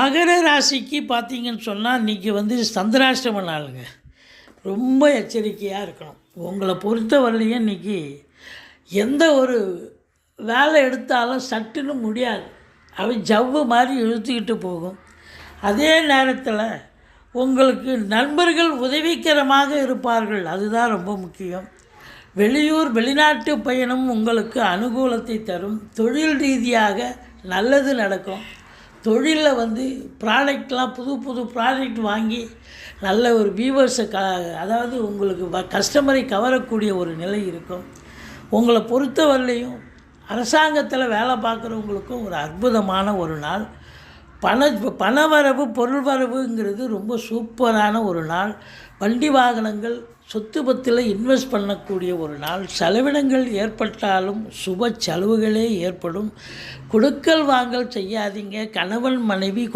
மகர ராசிக்கு பார்த்தீங்கன்னு சொன்னால் இன்றைக்கி சந்திராஷ்டம நாளுங்க. ரொம்ப எச்சரிக்கையாக இருக்கணும். உங்களை பொறுத்தவரையிலையும் இன்றைக்கி எந்த ஒரு வேலை எடுத்தாலும் சட்டுன்னு முடியாது. ஜவ்வு மாதிரி இழுத்துக்கிட்டு போகும். அதே நேரத்தில் உங்களுக்கு நண்பர்கள் உதவிகரமாக இருப்பார்கள். அதுதான் ரொம்ப முக்கியம். வெளியூர் வெளிநாட்டு பயணம் உங்களுக்கு அனுகூலத்தை தரும். தொழில் ரீதியாக நல்லது நடக்கும். தொழிலில் ப்ராடக்ட்லாம் புது புது ப்ராடக்ட் வாங்கி நல்ல ஒரு வியூவர்ஸை அதாவது உங்களுக்கு கஸ்டமரை கவரக்கூடிய ஒரு நிலை இருக்கும். உங்களை பொறுத்தவரையிலையும் அரசாங்கத்தில் வேலை பார்க்குறவங்களுக்கும் ஒரு அற்புதமான ஒரு நாள். பணவரவு பொருள் வரவுங்கிறது ரொம்ப சூப்பரான ஒரு நாள். வண்டி வாகனங்கள் சொத்து பத்தில் இன்வெஸ்ட் பண்ணக்கூடிய ஒரு நாள். செலவினங்கள் ஏற்பட்டாலும் சுப செலவுகளே ஏற்படும். கொடுக்கல் வாங்கல் செய்யாதீங்க. கணவன் மனைவி கொஞ்சம்